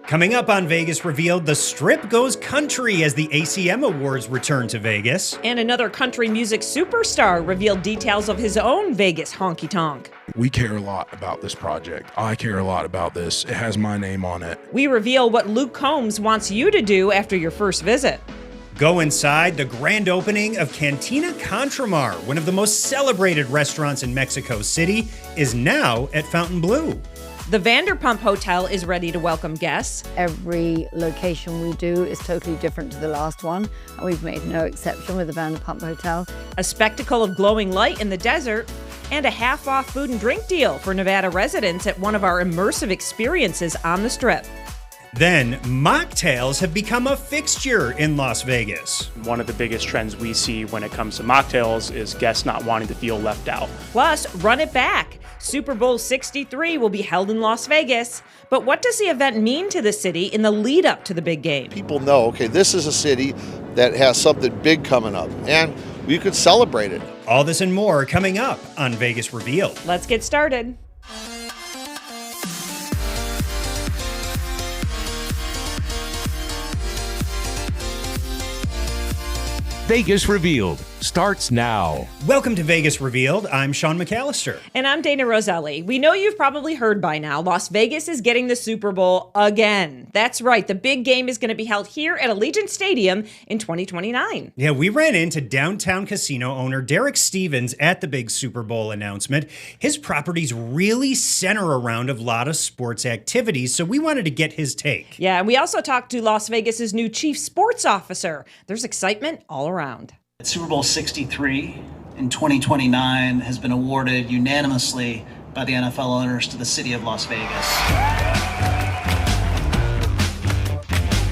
Coming up on Vegas Revealed, the Strip goes country as the ACM Awards return to Vegas. And another country music superstar revealed details of his own Vegas honky-tonk. We care a lot about this project. I care a lot about this. It has my name on it. We reveal what Luke Combs wants you to do after your first visit. Go inside the grand opening of Cantina Contramar, one of the most celebrated restaurants in Mexico City, is now at Fontainebleau. The Vanderpump Hotel is ready to welcome guests. Every location we do is totally different to the last one, and we've made no exception with the Vanderpump Hotel. A spectacle of glowing light in the desert, and a half-off food and drink deal for Nevada residents at one of our immersive experiences on the Strip. Then, mocktails have become a fixture in Las Vegas. One of the biggest trends we see when it comes to mocktails is guests not wanting to feel left out. Plus, run it back. Super Bowl 63 will be held in Las Vegas. But what does the event mean to the city in the lead up to the big game? People know, okay, this is a city that has something big coming up, and we could celebrate it. All this and more coming up on Vegas Revealed. Let's get started. Vegas Revealed starts now. Welcome to Vegas Revealed. I'm Sean McAllister. And I'm Dana Roselli. We know you've probably heard by now, Las Vegas is getting the Super Bowl again. That's right. The big game is going to be held here at Allegiant Stadium in 2029. Yeah, we ran into downtown casino owner Derek Stevens at the big Super Bowl announcement. His properties really center around a lot of sports activities, so we wanted to get his take. Yeah, and we also talked to Las Vegas's new chief sports officer. There's excitement all around. Super Bowl 63 in 2029 has been awarded unanimously by the NFL owners to the city of Las Vegas.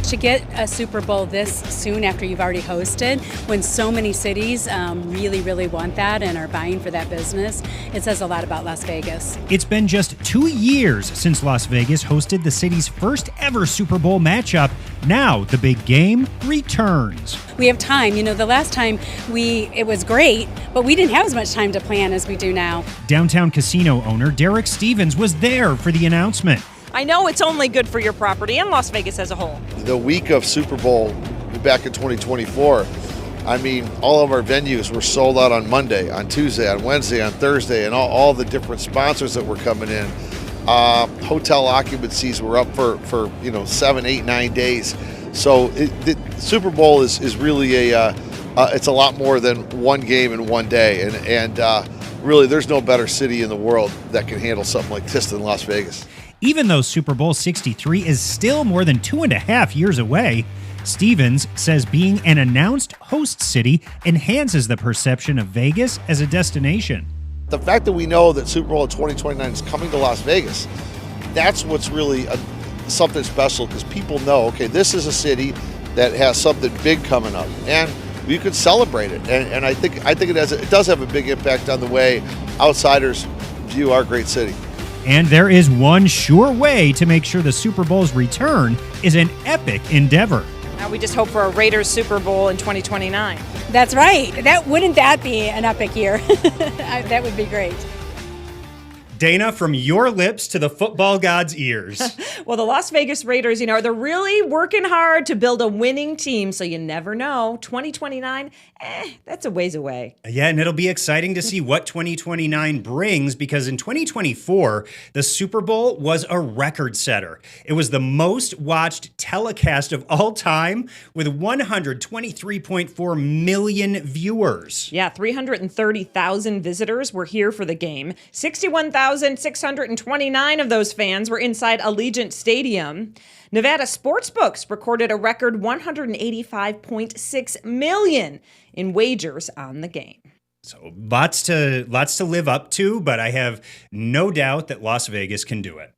To get a Super Bowl this soon after you've already hosted, when so many cities really want that and are buying for that business, it says a lot about Las Vegas. It's been just 2 years since Las Vegas hosted the city's first ever Super Bowl matchup. Now the big game returns. We have time. You know, the last time it was great, but we didn't have as much time to plan as we do now. Downtown casino owner Derek Stevens was there for the announcement. I know it's only good for your property and Las Vegas as a whole. The week of Super Bowl back in 2024, I mean, all of our venues were sold out on Monday, on Tuesday, on Wednesday, on Thursday, and all the different sponsors that were coming in. Hotel occupancies were up for 7, 8, 9 days. So the Super Bowl is really it's a lot more than one game in one day, and really there's no better city in the world that can handle something like this than Las Vegas. Even though Super Bowl 63 is still more than 2.5 years away, Stevens says being an announced host city enhances the perception of Vegas as a destination. The fact that we know that Super Bowl 2029 is coming to Las Vegas, that's what's really something special, because people know, okay, this is a city that has something big coming up, and we could celebrate it. And I think it does have a big impact on the way outsiders view our great city. And there is one sure way to make sure the Super Bowl's return is an epic endeavor. Now we just hope for a Raiders Super Bowl in 2029. That's right. Wouldn't that be an epic year? That would be great. Dana, from your lips to the football god's ears. Well, the Las Vegas Raiders, they're really working hard to build a winning team, so you never know. 2029, that's a ways away. Yeah, and it'll be exciting to see what 2029 brings, because in 2024, the Super Bowl was a record setter. It was the most watched telecast of all time with 123.4 million viewers. Yeah, 330,000 visitors were here for the game. 61,629 of those fans were inside Allegiant Stadium. Nevada sportsbooks recorded a record 185.6 million in wagers on the game. So lots to live up to, but I have no doubt that Las Vegas can do it.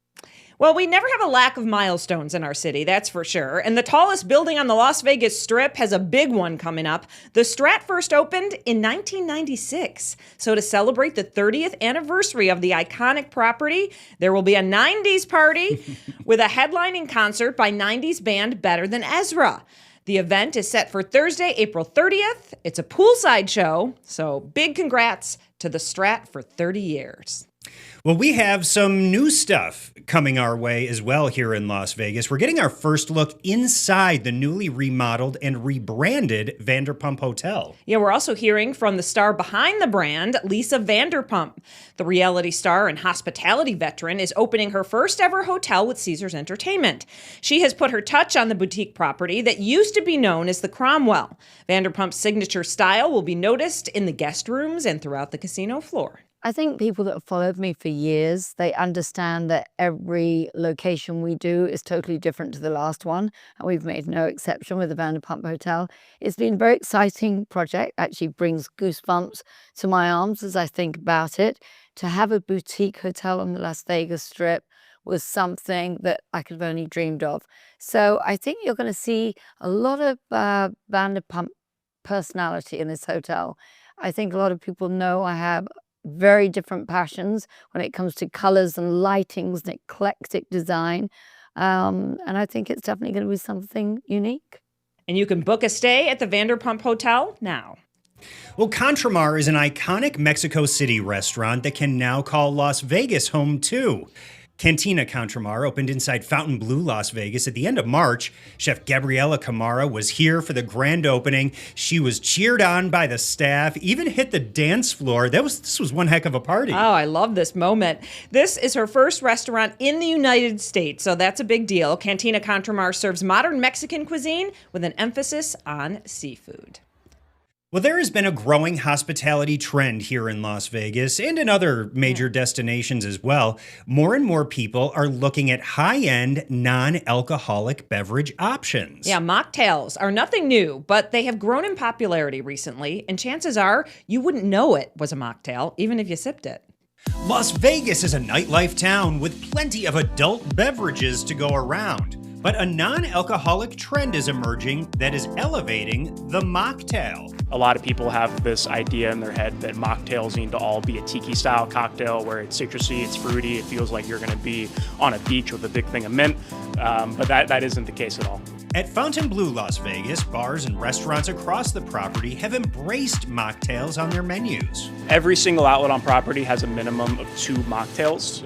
Well, we never have a lack of milestones in our city, that's for sure. And the tallest building on the Las Vegas Strip has a big one coming up. The Strat first opened in 1996. So to celebrate the 30th anniversary of the iconic property, there will be a 90s party with a headlining concert by 90s band Better Than Ezra. The event is set for Thursday, April 30th. It's a poolside show, so big congrats to the Strat for 30 years. Well, we have some new stuff coming our way as well here in Las Vegas. We're getting our first look inside the newly remodeled and rebranded Vanderpump Hotel. Yeah, we're also hearing from the star behind the brand, Lisa Vanderpump. The reality star and hospitality veteran is opening her first ever hotel with Caesars Entertainment. She has put her touch on the boutique property that used to be known as the Cromwell. Vanderpump's signature style will be noticed in the guest rooms and throughout the casino floor. I think people that have followed me for years, they understand that every location we do is totally different to the last one, and we've made no exception with the Vanderpump Hotel. It's been a very exciting project, actually brings goosebumps to my arms as I think about it. To have a boutique hotel on the Las Vegas Strip was something that I could have only dreamed of. So I think you're going to see a lot of Vanderpump personality in this hotel. I think a lot of people know I have very different passions when it comes to colors and lightings and eclectic design. And I think it's definitely going to be something unique. And you can book a stay at the Vanderpump Hotel now. Well, Contramar is an iconic Mexico City restaurant that can now call Las Vegas home too. Cantina Contramar opened inside Fontainebleau, Las Vegas at the end of March. Chef Gabriela Camara was here for the grand opening. She was cheered on by the staff, even hit the dance floor. This was one heck of a party. Oh, I love this moment. This is her first restaurant in the United States, so that's a big deal. Cantina Contramar serves modern Mexican cuisine with an emphasis on seafood. Well, there has been a growing hospitality trend here in Las Vegas and in other major destinations as well. More and more people are looking at high-end, non-alcoholic beverage options. Yeah, mocktails are nothing new, but they have grown in popularity recently, and chances are you wouldn't know it was a mocktail, even if you sipped it. Las Vegas is a nightlife town with plenty of adult beverages to go around. But a non-alcoholic trend is emerging that is elevating the mocktail. A lot of people have this idea in their head that mocktails need to all be a tiki-style cocktail where it's citrusy, it's fruity, it feels like you're going to be on a beach with a big thing of mint, but that isn't the case at all. At Fontainebleau, Las Vegas, bars and restaurants across the property have embraced mocktails on their menus. Every single outlet on property has a minimum of 2 mocktails.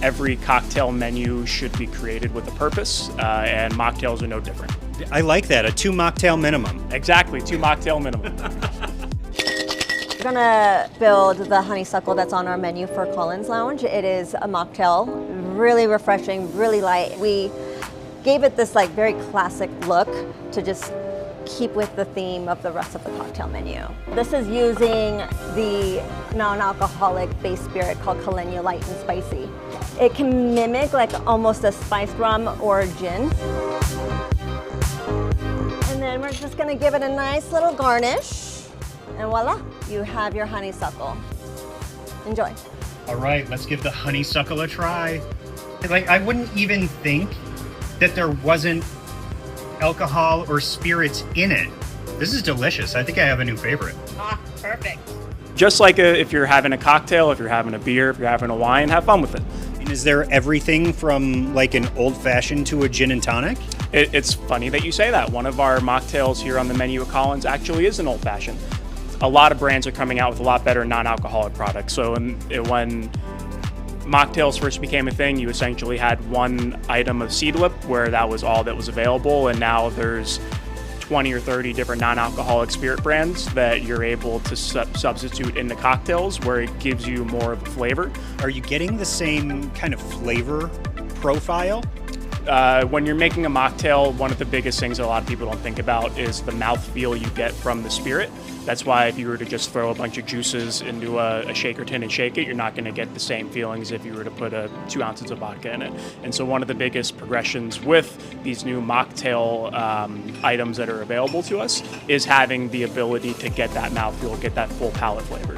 Every cocktail menu should be created with a purpose, and mocktails are no different. I like that, a 2 mocktail minimum. Exactly, 2 mocktail minimum. We're gonna build the honeysuckle that's on our menu for Collins Lounge. It is a mocktail, really refreshing, really light. We gave it this like very classic look to just keep with the theme of the rest of the cocktail menu. This is using the non-alcoholic base spirit called Calenia Light and Spicy. It can mimic like almost a spiced rum or gin. And then we're just gonna give it a nice little garnish, and voila, you have your honeysuckle. Enjoy. All right, let's give the honeysuckle a try. Like, I wouldn't even think that there wasn't alcohol or spirits in it. This is delicious. I think I have a new favorite. Ah, perfect. Just like if you're having a cocktail, if you're having a beer, if you're having a wine, have fun with it. And is there everything from like an old-fashioned to a gin and tonic? It's funny that you say that. One of our mocktails here on the menu at Collins actually is an old-fashioned. A lot of brands are coming out with a lot better non-alcoholic products. So when mocktails first became a thing, you essentially had one item of Seedlip where that was all that was available, and now there's 20 or 30 different non-alcoholic spirit brands that you're able to substitute into cocktails where it gives you more of a flavor. Are you getting the same kind of flavor profile? When you're making a mocktail, one of the biggest things that a lot of people don't think about is the mouthfeel you get from the spirit. That's why if you were to just throw a bunch of juices into a shaker tin and shake it, you're not going to get the same feelings if you were to put 2 ounces of vodka in it. And so one of the biggest progressions with these new mocktail items that are available to us is having the ability to get that mouthfeel, get that full palate flavor.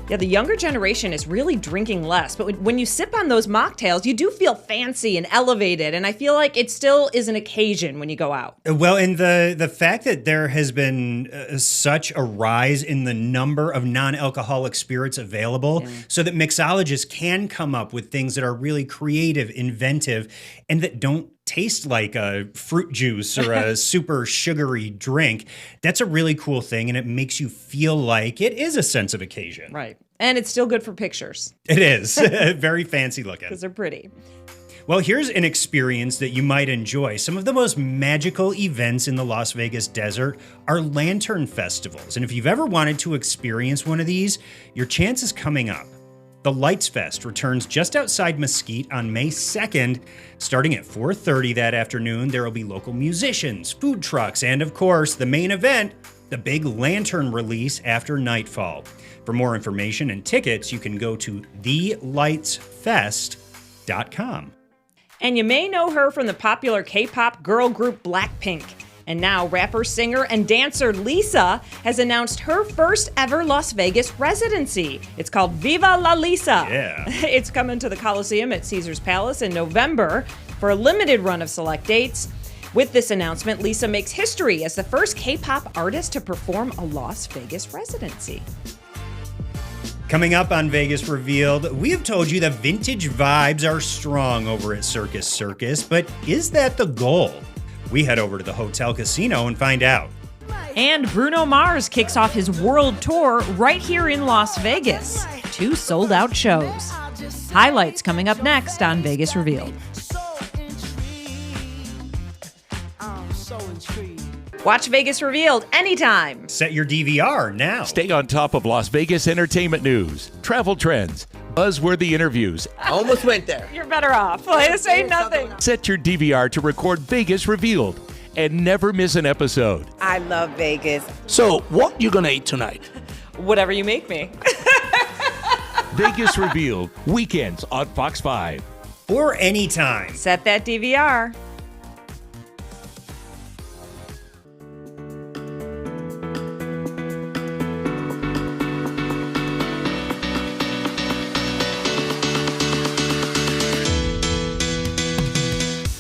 Yeah, the younger generation is really drinking less, but when you sip on those mocktails, you do feel fancy and elevated, and I feel like it still is an occasion when you go out. Well, and the fact that there has been such a rise in the number of non-alcoholic spirits available so that mixologists can come up with things that are really creative, inventive, and that don't taste like a fruit juice or a super sugary drink. That's a really cool thing, and it makes you feel like it is a sense of occasion. Right. And it's still good for pictures. It is. Very fancy looking. Because they're pretty. Well, here's an experience that you might enjoy. Some of the most magical events in the Las Vegas desert are lantern festivals. And if you've ever wanted to experience one of these, your chance is coming up. The Lights Fest returns just outside Mesquite on May 2nd. Starting at 4:30 that afternoon, there will be local musicians, food trucks, and of course, the main event, the big lantern release after nightfall. For more information and tickets, you can go to thelightsfest.com. And you may know her from the popular K-pop girl group Blackpink. And now rapper, singer, and dancer Lisa has announced her first ever Las Vegas residency. It's called Viva La Lisa. Yeah. It's coming to the Coliseum at Caesar's Palace in November for a limited run of select dates. With this announcement, Lisa makes history as the first K-pop artist to perform a Las Vegas residency. Coming up on Vegas Revealed, we have told you the vintage vibes are strong over at Circus Circus, but is that the goal? We head over to the hotel casino and find out. And Bruno Mars kicks off his world tour right here in Las Vegas. 2 sold-out shows. Highlights coming up next on Vegas Revealed. Watch Vegas Revealed anytime. Set your DVR now. Stay on top of Las Vegas entertainment news, travel trends, buzzworthy interviews. Almost went there. You're better off. This ain't nothing. Set your DVR to record Vegas Revealed and never miss an episode. I love Vegas. So, what you gonna eat tonight? Whatever you make me. Vegas Revealed, weekends on Fox 5. Or anytime. Set that DVR.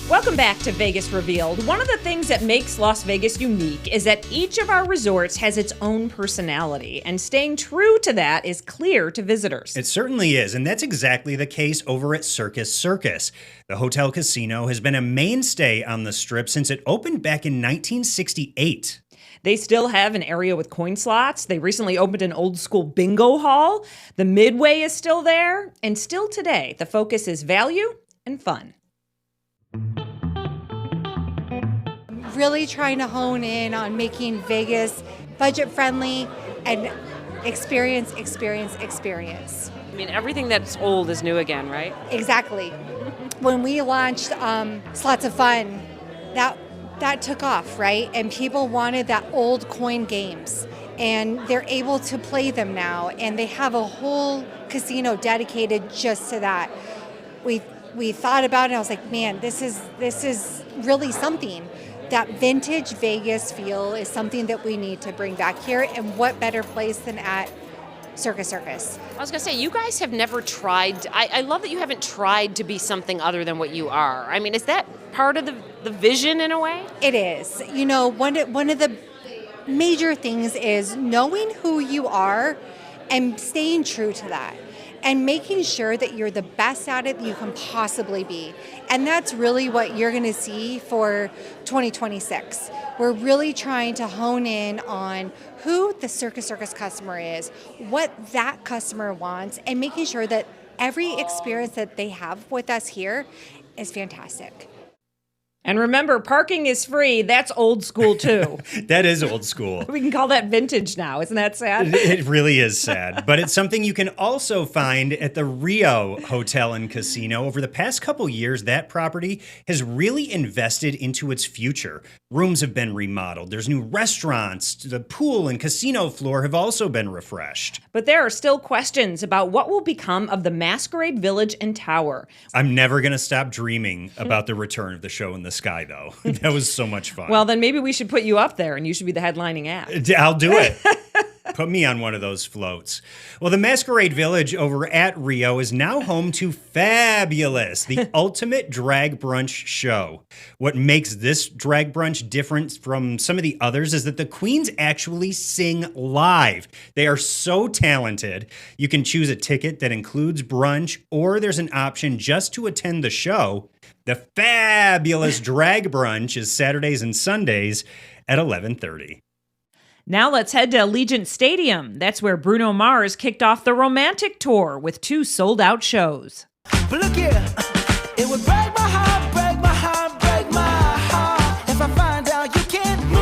Welcome back to Vegas Revealed. One of the things that makes Las Vegas unique is that each of our resorts has its own personality, and staying true to that is clear to visitors. It certainly is, and that's exactly the case over at Circus Circus. The hotel casino has been a mainstay on the Strip since it opened back in 1968. They still have an area with coin slots. They recently opened an old school bingo hall. The Midway is still there, and still today, the focus is value and fun. Really trying to hone in on making Vegas budget friendly and experience. I mean, everything that's old is new again, right? Exactly. When we launched Slots of Fun, that took off, right? And people wanted that old coin games, and they're able to play them now, and they have a whole casino dedicated just to that. We thought about it, and I was like, man, this is really something. That vintage Vegas feel is something that we need to bring back here, and what better place than at Circus Circus. I was going to say, you guys have never tried, I love that you haven't tried to be something other than what you are. I mean, is that part of the vision in a way? It is. You know, one of the major things is knowing who you are and staying true to that. And making sure that you're the best at it you can possibly be. And that's really what you're going to see for 2026. We're really trying to hone in on who the Circus Circus customer is, what that customer wants, and making sure that every experience that they have with us here is fantastic. And remember, parking is free. That's old school, too. That is old school. We can call that vintage now. Isn't that sad? It really is sad. But it's something you can also find at the Rio Hotel and Casino. Over the past couple years, that property has really invested into its future. Rooms have been remodeled. There's new restaurants. The pool and casino floor have also been refreshed. But there are still questions about what will become of the Masquerade Village and Tower. I'm never going to stop dreaming about the return of the show in the sky, though. That was so much fun. Well, then maybe we should put you up there and you should be the headlining act. I'll do it. Put me on one of those floats. Well, the Masquerade Village over at Rio is now home to Fabulous, the ultimate drag brunch show. What makes this drag brunch different from some of the others is that the queens actually sing live. They are so talented. You can choose a ticket that includes brunch, or there's an option just to attend the show. The Fabulous Drag Brunch is Saturdays and Sundays at 11:30. Now let's head to Allegiant Stadium. That's where Bruno Mars kicked off the Romantic Tour with 2 sold-out shows. But look here, it would break my heart, break my heart, break my heart if I find out you can't move.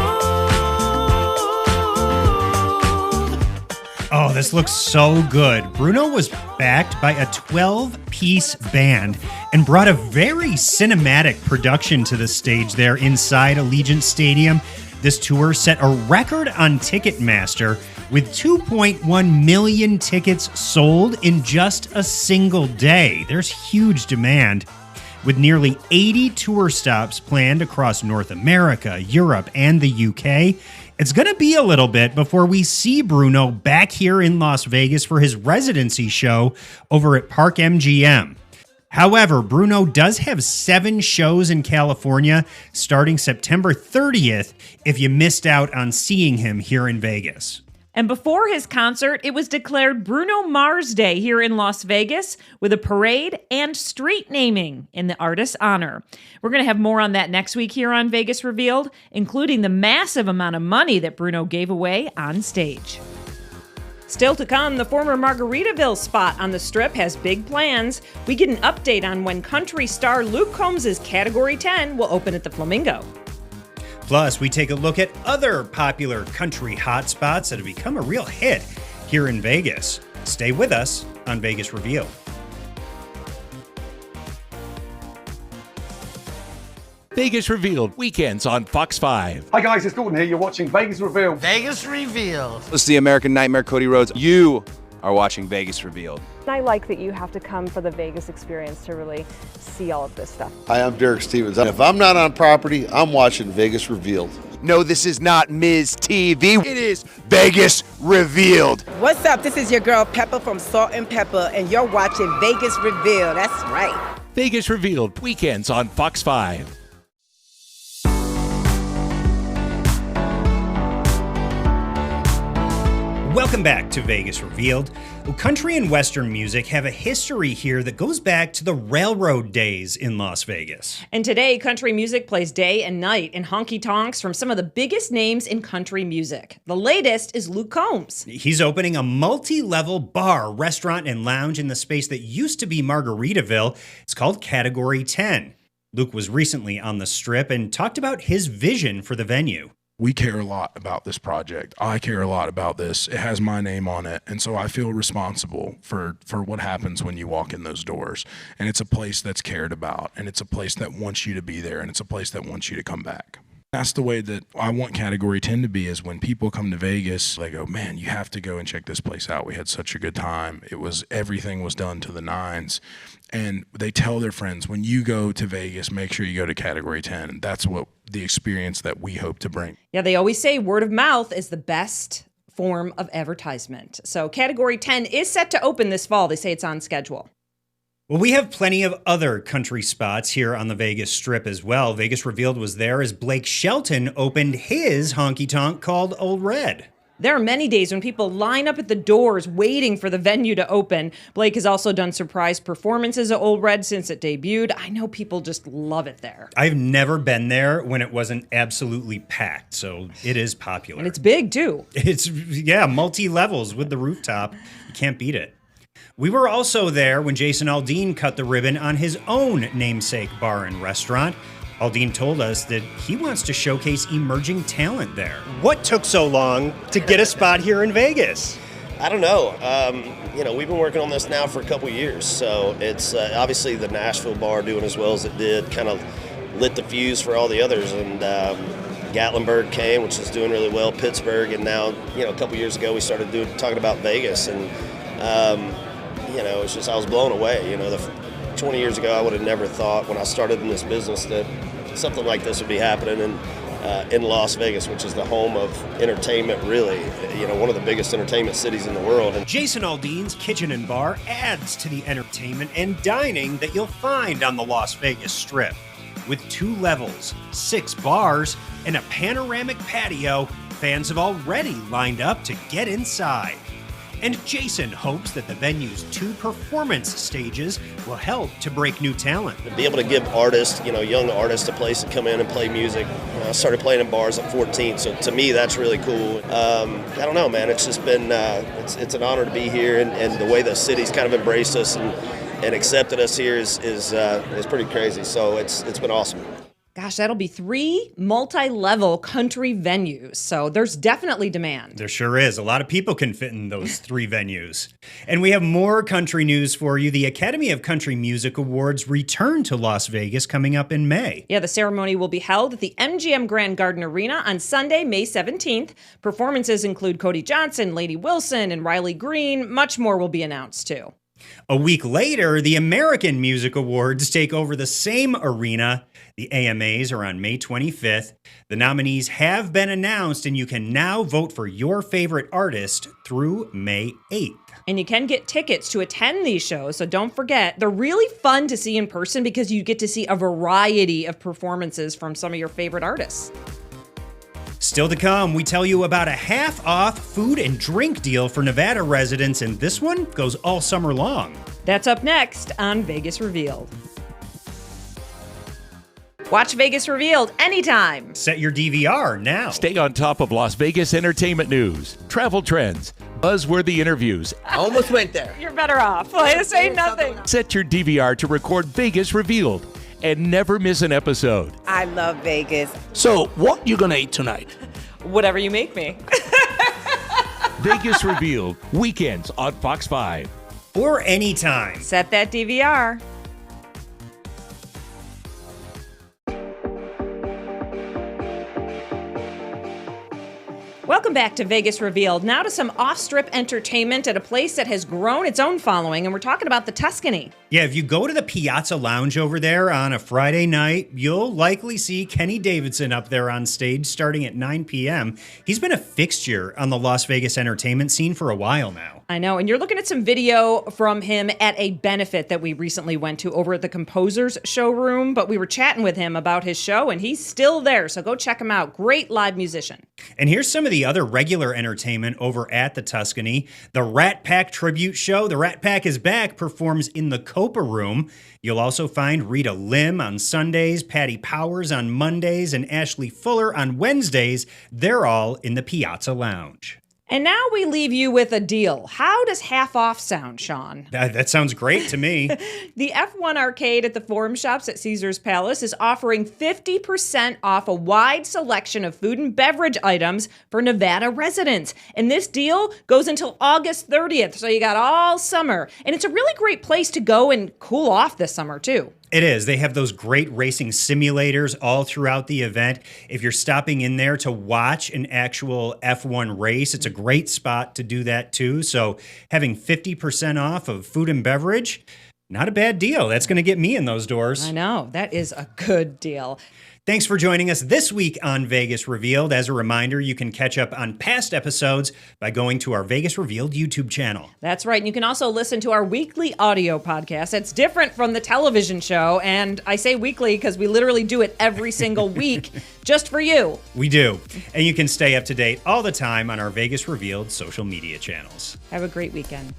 Oh, this looks so good. Bruno was backed by a 12-piece band and brought a very cinematic production to the stage there inside Allegiant Stadium. This tour set a record on Ticketmaster with 2.1 million tickets sold in just a single day. There's huge demand. With nearly 80 tour stops planned across North America, Europe, and the UK, it's going to be a little bit before we see Bruno back here in Las Vegas for his residency show over at Park MGM. However, Bruno does have 7 shows in California starting September 30th if you missed out on seeing him here in Vegas. And before his concert, it was declared Bruno Mars Day here in Las Vegas with a parade and street naming in the artist's honor. We're going to have more on that next week here on Vegas Revealed, including the massive amount of money that Bruno gave away on stage. Still to come, the former Margaritaville spot on the Strip has big plans. We get an update on when country star Luke Combs' Category 10 will open at the Flamingo. Plus, we take a look at other popular country hotspots that have become a real hit here in Vegas. Stay with us on Vegas Revealed. Vegas Revealed, weekends on Fox 5. Hi guys, it's Gordon here. You're watching Vegas Revealed. Vegas Revealed. This is the American Nightmare, Cody Rhodes. You are watching Vegas Revealed. I like that you have to come for the Vegas experience to really see all of this stuff. Hi, I'm Derek Stevens. If I'm not on property, I'm watching Vegas Revealed. No, this is not Ms. TV. It is Vegas Revealed. What's up? This is your girl Pepper from Salt and Pepper, and you're watching Vegas Revealed. That's right. Vegas Revealed, weekends on Fox 5. Welcome back to Vegas Revealed. Well, country and Western music have a history here that goes back to the railroad days in Las Vegas. And today, country music plays day and night in honky-tonks from some of the biggest names in country music. The latest is Luke Combs. He's opening a multi-level bar, restaurant, and lounge in the space that used to be Margaritaville. It's called Category 10. Luke was recently on the Strip and talked about his vision for the venue. We care a lot about this project. I care a lot about this. It has my name on it. And so I feel responsible for what happens when you walk in those doors. And it's a place that's cared about. And it's a place that wants you to be there. And it's a place that wants you to come back. That's the way that I want Category 10 to be, is when people come to Vegas, they go, man, you have to go and check this place out. We had such a good time. Everything was done to the nines. And they tell their friends, when you go to Vegas, make sure you go to Category 10. And that's what the experience that we hope to bring. Yeah, they always say word of mouth is the best form of advertisement. So Category 10 is set to open this fall. They say it's on schedule. Well, we have plenty of other country spots here on the Vegas Strip as well. Vegas Revealed was there as Blake Shelton opened his honky-tonk called Old Red. There are many days when people line up at the doors waiting for the venue to open. Blake has also done surprise performances at Old Red since it debuted. I know people just love it there. I've never been there when it wasn't absolutely packed, so it is popular. And it's big, too. It's, multi-levels with the rooftop. You can't beat it. We were also there when Jason Aldean cut the ribbon on his own namesake bar and restaurant. Aldean told us that he wants to showcase emerging talent there. What took so long to get a spot here in Vegas? I don't know. We've been working on this now for a couple years, so it's obviously the Nashville bar doing as well as it did kind of lit the fuse for all the others, and Gatlinburg came, which is doing really well, Pittsburgh, and now, a couple years ago we started talking about Vegas, and it's just, I was blown away. 20 years ago I would have never thought when I started in this business that something like this would be happening in Las Vegas, which is the home of entertainment, really, one of the biggest entertainment cities in the world. And Jason Aldean's Kitchen and Bar adds to the entertainment and dining that you'll find on the Las Vegas Strip. With 2 levels, 6 bars, and a panoramic patio, fans have already lined up to get inside. And Jason hopes that the venue's 2 performance stages will help to break new talent. To be able to give artists, young artists a place to come in and play music. I started playing in bars at 14, so to me that's really cool. I don't know, man. It's just been it's an honor to be here, and the way the city's kind of embraced us and accepted us here is pretty crazy. So it's been awesome. Gosh, that'll be 3 multi-level country venues, so there's definitely demand. There sure is. A lot of people can fit in those 3 venues. And we have more country news for you. The Academy of Country Music Awards return to Las Vegas coming up in May. Yeah, the ceremony will be held at the MGM Grand Garden Arena on Sunday, May 17th. Performances include Cody Johnson, Lady Wilson, and Riley Green. Much more will be announced, too. A week later, the American Music Awards take over the same arena. The AMAs are on May 25th. The nominees have been announced, and you can now vote for your favorite artist through May 8th. And you can get tickets to attend these shows, so don't forget. They're really fun to see in person because you get to see a variety of performances from some of your favorite artists. Still to come, we tell you about a half-off food and drink deal for Nevada residents, and this one goes all summer long. That's up next on Vegas Revealed. Watch Vegas Revealed anytime. Set your DVR now. Stay on top of Las Vegas entertainment news, travel trends, buzzworthy interviews. I almost went there. You're better off. This ain't nothing. Set your DVR to record Vegas Revealed and never miss an episode. I love Vegas. So, what you gonna eat tonight? Whatever you make me. Vegas Revealed, weekends on Fox 5. Or anytime. Set that DVR. Welcome back to Vegas Revealed. Now to some off-strip entertainment at a place that has grown its own following, and we're talking about the Tuscany. Yeah, if you go to the Piazza Lounge over there on a Friday night, you'll likely see Kenny Davidson up there on stage starting at 9 p.m. He's been a fixture on the Las Vegas entertainment scene for a while now. I know, and you're looking at some video from him at a benefit that we recently went to over at the Composers Showroom, but we were chatting with him about his show, and he's still there, so go check him out. Great live musician. And here's some of the other regular entertainment over at the Tuscany. The Rat Pack tribute show, The Rat Pack is Back, performs in the Copa Room. You'll also find Rita Lim on Sundays, Patty Powers on Mondays, and Ashley Fuller on Wednesdays. They're all in the Piazza Lounge. And now we leave you with a deal. How does half off sound, Sean? That sounds great to me. The F1 Arcade at the Forum Shops at Caesars Palace is offering 50% off a wide selection of food and beverage items for Nevada residents. And this deal goes until August 30th, so you got all summer. And it's a really great place to go and cool off this summer, too. It is. They have those great racing simulators all throughout the event. If you're stopping in there to watch an actual F1 race, it's a great spot to do that too. So having 50% off of food and beverage, not a bad deal. That's going to get me in those doors. I know. That is a good deal. Thanks for joining us this week on Vegas Revealed. As a reminder, you can catch up on past episodes by going to our Vegas Revealed YouTube channel. That's right. And you can also listen to our weekly audio podcast. It's different from the television show. And I say weekly because we literally do it every single week just for you. We do. And you can stay up to date all the time on our Vegas Revealed social media channels. Have a great weekend.